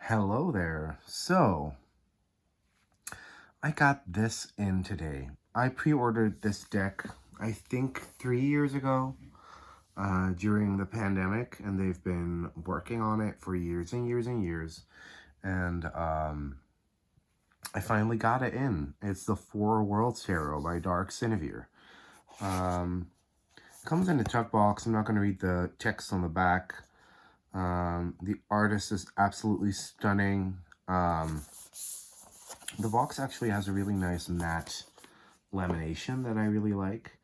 Hello there. So, I got this in today. I pre-ordered this deck, I think 3 years ago, during the pandemic, and they've been working on it for years and years and years. And I finally got it in. It's the Four Worlds Tarot by Dark Sinevere. Comes in a tuck box. I'm not going to read the text on the back. The artist is absolutely stunning. The box actually has a really nice matte lamination that I really like.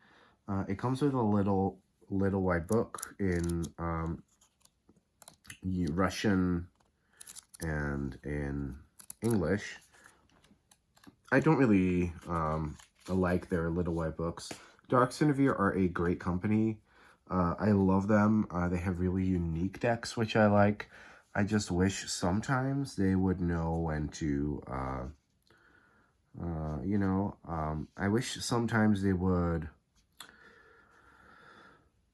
It comes with a little white book in Russian and in English. I don't really like their little white books. Dark Sinevere are a great company. I love them. They have really unique decks, which I like. I just wish sometimes they would know when to, I wish sometimes they would,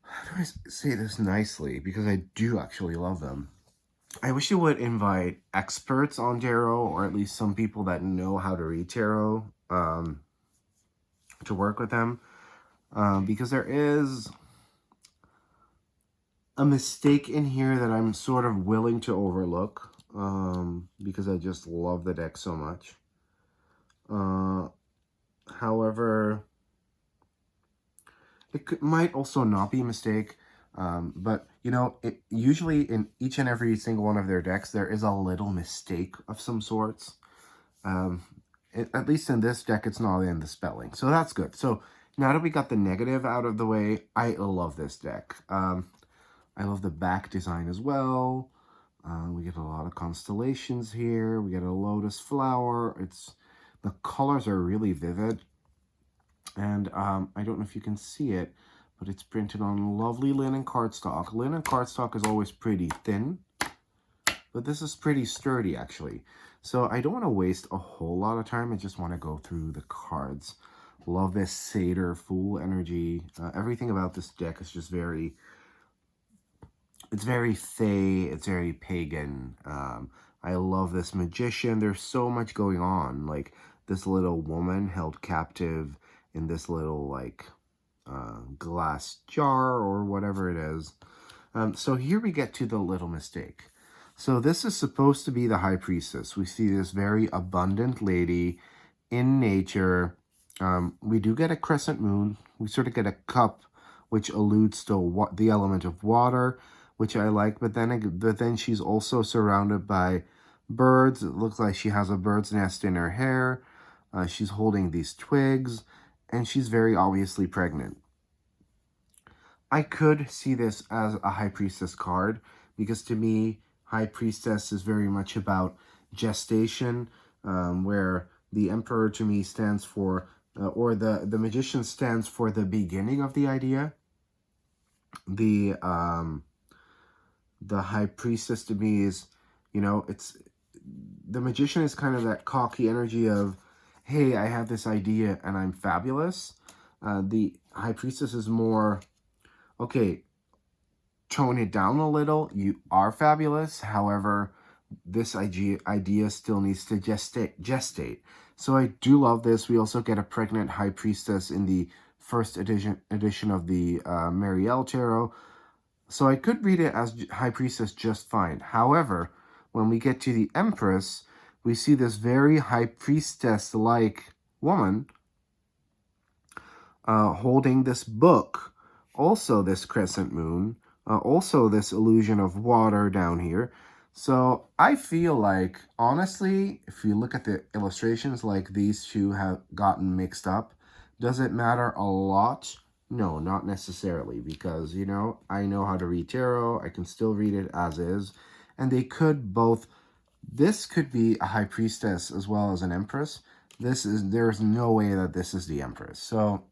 how do I say this nicely? Because I do actually love them. I wish they would invite experts on tarot, or at least some people that know how to read tarot, to work with them. Because there is a mistake in here that I'm sort of willing to overlook, because I just love the deck so much. However, might also not be a mistake, but usually in each and every single one of their decks, there is a little mistake of some sorts. At least in this deck, it's not in the spelling, so that's good. So now that we got the negative out of the way, I love this deck. I love the back design as well. We get a lot of constellations here. We get a lotus flower. The colors are really vivid. And I don't know if you can see it, but it's printed on lovely linen cardstock. Linen cardstock is always pretty thin, but this is pretty sturdy, actually. So I don't want to waste a whole lot of time. I just want to go through the cards. Love this Satyr Fool energy. Everything about this deck is just it's very fey, it's very pagan. I love this Magician. There's so much going on. Like, this little woman held captive in this little, like, glass jar or whatever it is. So here we get to the little mistake. So this is supposed to be the High Priestess. We see this very abundant lady in nature. We do get a crescent moon. We sort of get a cup, which alludes to the element of water, which I like. But then she's also surrounded by birds. It looks like she has a bird's nest in her hair. She's holding these twigs, and she's very obviously pregnant. I could see this as a High Priestess card, because to me, High Priestess is very much about gestation, where the Emperor to me stands for, or the Magician stands for the beginning of the idea. The High Priestess to me is, the Magician is kind of that cocky energy of, hey, I have this idea and I'm fabulous. The High Priestess is more, okay, tone it down a little. You are fabulous. However, this idea still needs to gestate. So I do love this. We also get a pregnant High Priestess in the first edition of the Marielle Tarot. So I could read it as High Priestess just fine. However, when we get to the Empress, we see this very High Priestess-like woman holding this book, also this crescent moon, also this illusion of water down here. So I feel like, honestly, if you look at the illustrations, like these two have gotten mixed up. Does it matter a lot? No, not necessarily, because, I know how to read tarot. I can still read it as is. And they could both, this could be a High Priestess as well as an Empress. There's no way that this is the Empress. So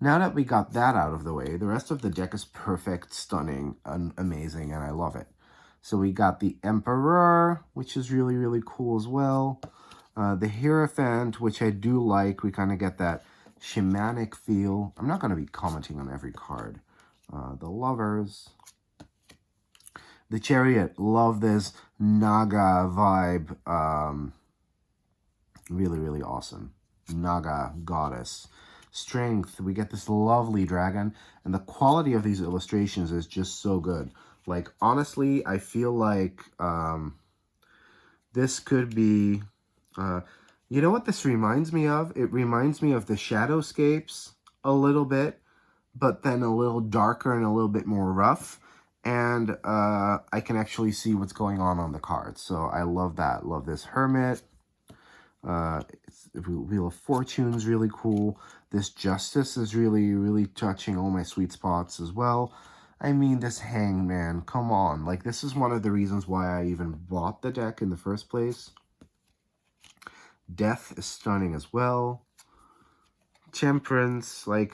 now that we got that out of the way, the rest of the deck is perfect, stunning, and amazing, and I love it. So we got the Emperor, which is really, really cool as well. The Hierophant, which I do like. We kind of get that shamanic feel. I'm not going to be commenting on every card. The Lovers. The Chariot, love this Naga vibe. Really, really awesome. Naga goddess. Strength, we get this lovely dragon, and the quality of these illustrations is just so good. Like, honestly, I feel like this could be, you know what this reminds me of? It reminds me of the Shadowscapes a little bit, but then a little darker and a little bit more rough. And I can actually see what's going on the cards. So I love that. Love this Hermit. Wheel of Fortune's really cool. This Justice is really, really touching all my sweet spots as well. I mean, this Hangman, come on. Like, this is one of the reasons why I even bought the deck in the first place. Death is stunning as well. Temperance, like,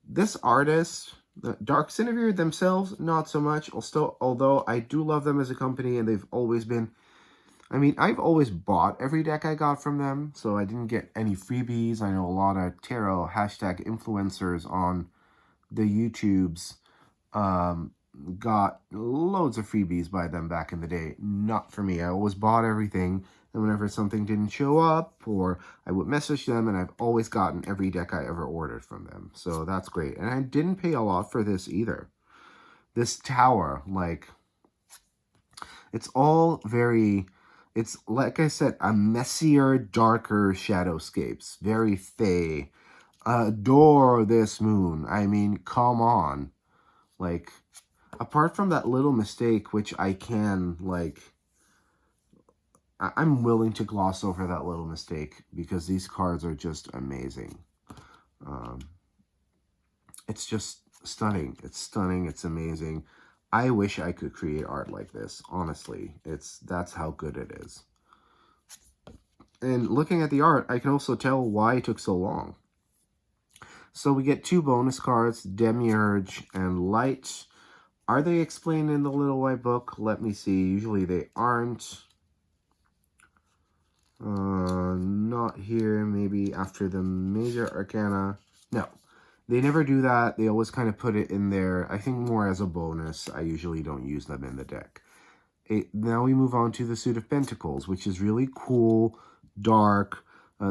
this artist, the Dark Cineveer themselves, not so much. Although I do love them as a company, and they've always been... I mean, I've always bought every deck I got from them, so I didn't get any freebies. I know a lot of tarot hashtag influencers on the YouTubes got loads of freebies by them back in the day. Not for me. I always bought everything, and whenever something didn't show up, or I would message them, and I've always gotten every deck I ever ordered from them. So that's great. And I didn't pay a lot for this either. This tower, like, it's all very... It's, like I said, a messier, darker Shadowscapes. Very fey. Adore this moon. I mean, come on. Like, apart from that little mistake, which I can, like... I'm willing to gloss over that little mistake, because these cards are just amazing. It's just stunning. It's stunning. It's amazing. I wish I could create art like this, honestly. That's how good it is. And looking at the art, I can also tell why it took so long. So we get 2 bonus cards, Demiurge and Light. Are they explained in the little white book? Let me see. Usually they aren't. Not here. Maybe after the Major Arcana. No. They never do that. They always kind of put it in there, I think more as a bonus. I usually don't use them in the deck. Now we move on to the Suit of Pentacles, which is really cool, dark.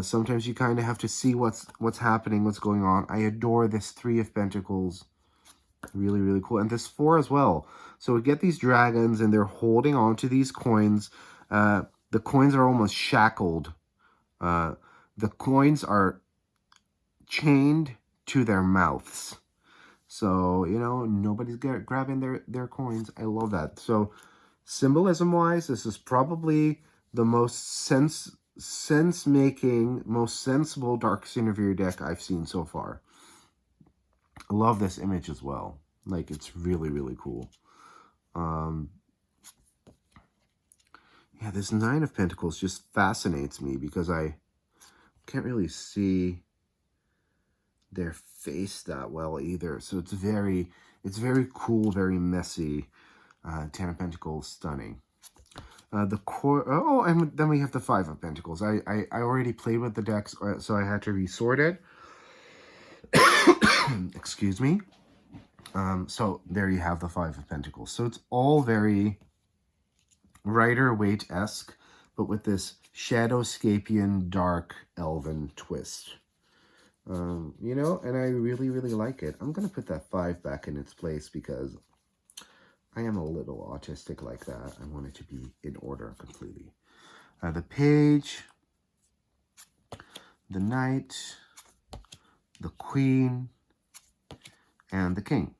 Sometimes you kind of have to see what's happening, what's going on. I adore this 3 of Pentacles. Really, really cool. And this 4 as well. So we get these dragons, and they're holding on to these coins. The coins are almost shackled. The coins are chained to their mouths. So, you know, nobody's grabbing their coins. I love that. So, symbolism-wise, this is probably the most sense-making, most sensible Dark Cineveer deck I've seen so far. I love this image as well. Like, it's really, really cool. Yeah, this 9 of Pentacles just fascinates me, because I can't really see their face that well either. So it's very cool, very messy. 10 of Pentacles, stunning. The core, oh, and then we have the 5 of Pentacles. I already played with the decks, so I had to resort it. Excuse me. So there you have the 5 of Pentacles. So it's all very Rider-Waite-esque, but with this Shadowscapian dark elven twist. You know, and I really, really like it. I'm going to put that 5 back in its place, because I am a little autistic like that. I want it to be in order completely. The Page, the Knight, the Queen, and the King.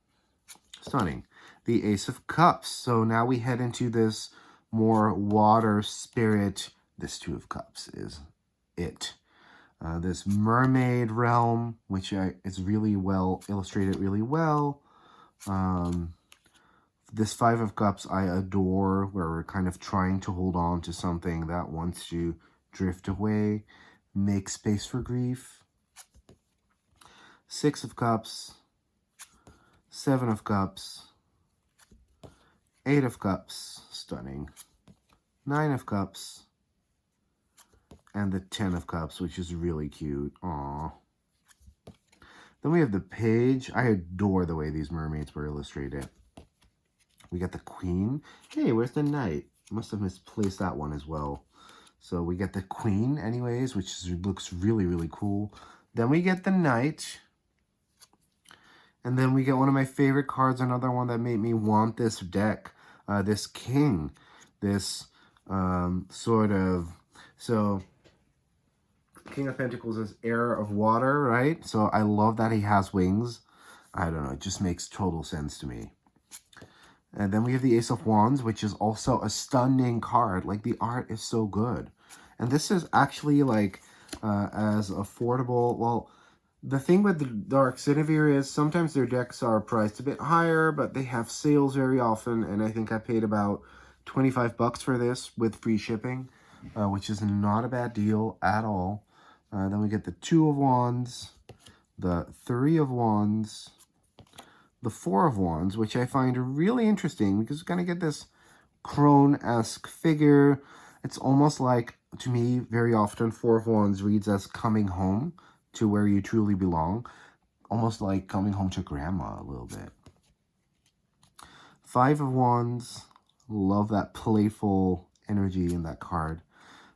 Stunning. The Ace of Cups. So now we head into this more water spirit. This 2 of Cups is it. This mermaid realm, which is really well illustrated, really well. This 5 of Cups I adore, where we're kind of trying to hold on to something that wants to drift away, make space for grief. 6 of Cups, 7 of Cups, 8 of Cups, stunning, 9 of Cups, and the 10 of Cups, which is really cute. Aww. Then we have the Page. I adore the way these mermaids were illustrated. We get the queen. Hey, where's the knight? Must have misplaced that one as well. So we get the queen anyways, which looks really, really cool. Then we get the knight. And then we get one of my favorite cards, another one that made me want this deck. This king. This sort of... So, King of Pentacles is heir of water, right? So I love that he has wings. I don't know, it just makes total sense to me. And then we have the Ace of Wands, which is also a stunning card. Like, the art is so good. And this is actually, like, as affordable. Well, the thing with the Dark Sinevere is sometimes their decks are priced a bit higher, but they have sales very often. And I think I paid about 25 bucks for this with free shipping, which is not a bad deal at all. Then we get the Two of Wands, the Three of Wands, the Four of Wands, which I find really interesting because we're going to get this crone-esque figure. It's almost like, to me, very often, Four of Wands reads as coming home to where you truly belong. Almost like coming home to grandma a little bit. Five of Wands. Love that playful energy in that card.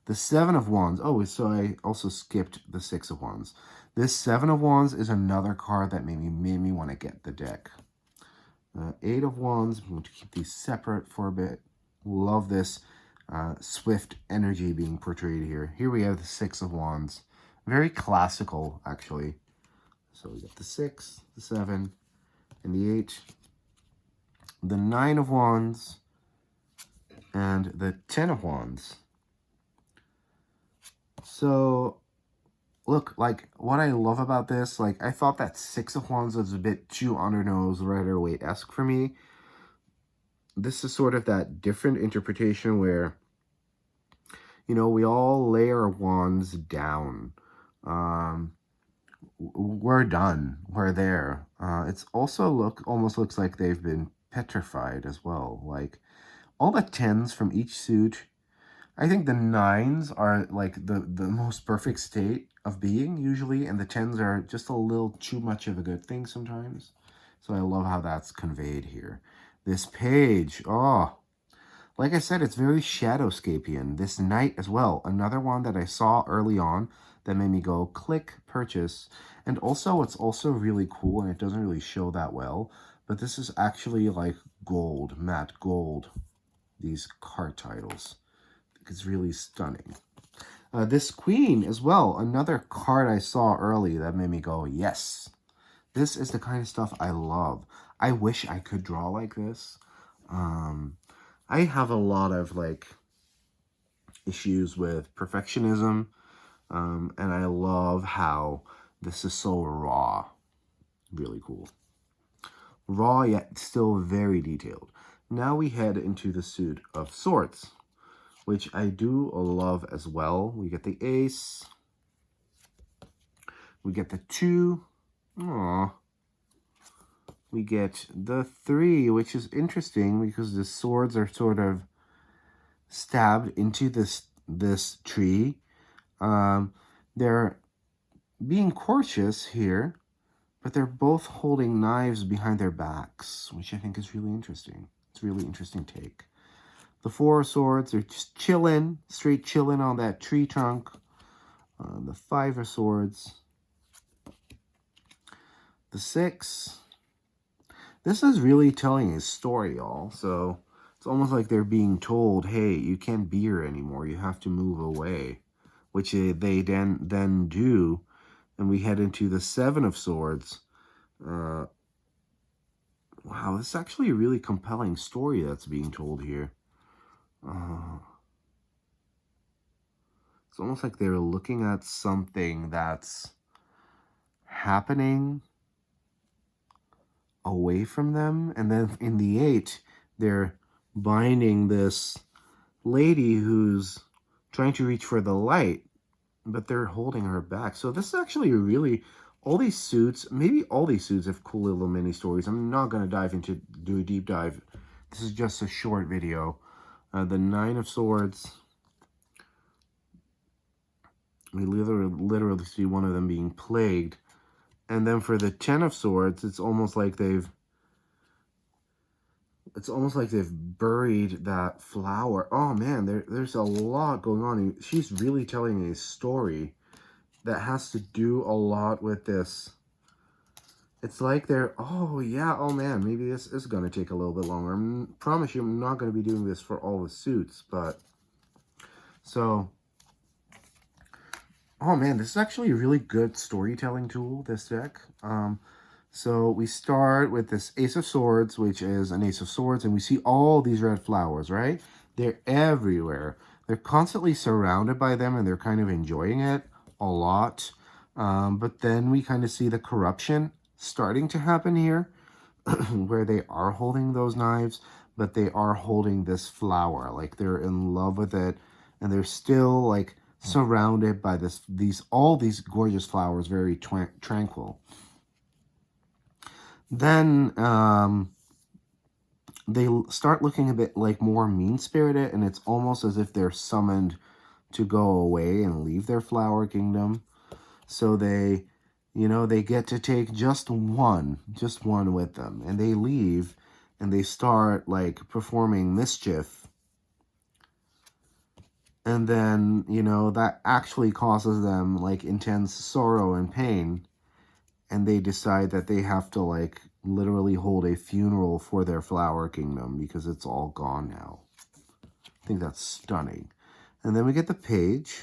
The Seven of Wands. Oh, so I also skipped the Six of Wands. This Seven of Wands is another card that made me want to get the deck. Eight of Wands. I'm going to keep these separate for a bit. Love this swift energy being portrayed here. Here we have the Six of Wands. Very classical, actually. So we got the 6, the 7, and the 8. The 9 of Wands. And the 10 of Wands. So, look, like, what I love about this, like, I thought that Six of Wands was a bit too undernose, Rider-Waite-esque for me. This is sort of that different interpretation where, you know, we all lay our wands down. We're done. We're there. It's also almost looks like they've been petrified as well. Like, all the 10s from each suit. I think the 9s are like the most perfect state of being usually, and the 10s are just a little too much of a good thing sometimes. So I love how that's conveyed here. This page, oh, like I said, it's very Shadowscapian. This Knight as well, another one that I saw early on that made me go click purchase. And also, it's also really cool, and it doesn't really show that well, but this is actually like gold, matte gold, these card titles. It's really stunning. This Queen as well, another card I saw early that made me go, yes. This is the kind of stuff I love. I wish I could draw like this. I have a lot of, like, issues with perfectionism, and I love how this is so raw. Really cool. Raw, yet still very detailed. Now we head into the suit of Swords, which I do love as well. We get the Ace. We get the 2. Aww. We get the 3, which is interesting because the swords are sort of stabbed into this tree. They're being cautious here, but they're both holding knives behind their backs, which I think is really interesting. It's a really interesting take. The 4 of Swords, they're just chilling, straight chilling on that tree trunk. The 5 of Swords. The 6. This is really telling his story, y'all. So it's almost like they're being told, hey, you can't be here anymore. You have to move away, which they then do. And we head into the 7 of Swords. Wow, this is actually a really compelling story that's being told here. It's almost like they're looking at something that's happening away from them, and then in the 8 they're binding this lady who's trying to reach for the light, but they're holding her back. So this is actually really, all these suits, maybe all these suits have cool little mini stories. I'm not going to do a deep dive. This is just a short video. The 9 of Swords, we literally see one of them being plagued. And then for the 10 of Swords, it's almost like they've It's almost like they've buried that flower. Oh man, there's a lot going on. She's really telling a story that has to do a lot with this. It's like they're, oh yeah, oh man, maybe this is going to take a little bit longer. I promise you I'm not going to be doing this for all the suits, but, so, oh man, this is actually a really good storytelling tool, this deck. So we start with this Ace of Swords, which is an Ace of Swords, and we see all these red flowers, right? They're everywhere. They're constantly surrounded by them, and they're kind of enjoying it a lot. But then we kind of see the corruption starting to happen here, where they are holding those knives, but they are holding this flower. Like, they're in love with it, and they're still, like, surrounded by all these gorgeous flowers, very tranquil. Then they start looking a bit like more mean-spirited, and it's almost as if they're summoned to go away and leave their flower kingdom. So they, they get to take just one with them, and they leave, and they start, like, performing mischief. And then, that actually causes them, like, intense sorrow and pain. And they decide that they have to, like, literally hold a funeral for their flower kingdom because it's all gone now. I think that's stunning. And then we get the page.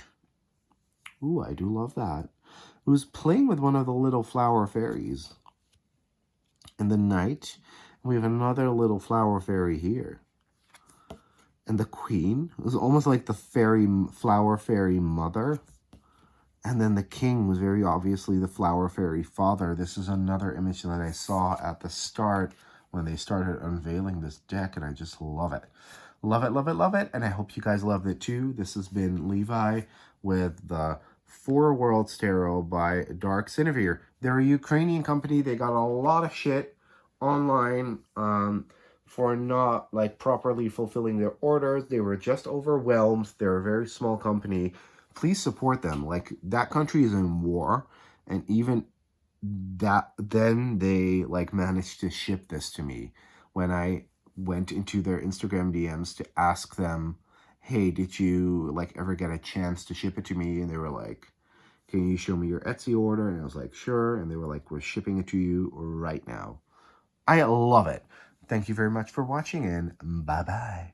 Ooh, I do love that. Who's playing with one of the little flower fairies. And the knight. We have another little flower fairy here. And the queen is almost like the flower fairy mother. And then the king was very obviously the flower fairy father. This is another image that I saw at the start when they started unveiling this deck, and I just love it. Love it, love it, love it, and I hope you guys loved it too. This has been Levi with the Four Worlds Tarot by Dark Cinevere. They're a Ukrainian company. They got a lot of shit online for not, like, properly fulfilling their orders. They were just overwhelmed. They're a very small company. Please support them. Like, that country is in war, and even that, then they, like, managed to ship this to me when I went into their Instagram DMs to ask them, hey, did you, like, ever get a chance to ship it to me? And they were like, can you show me your Etsy order? And I was like, sure. And they were like, we're shipping it to you right now. I love it. Thank you very much for watching, and bye-bye.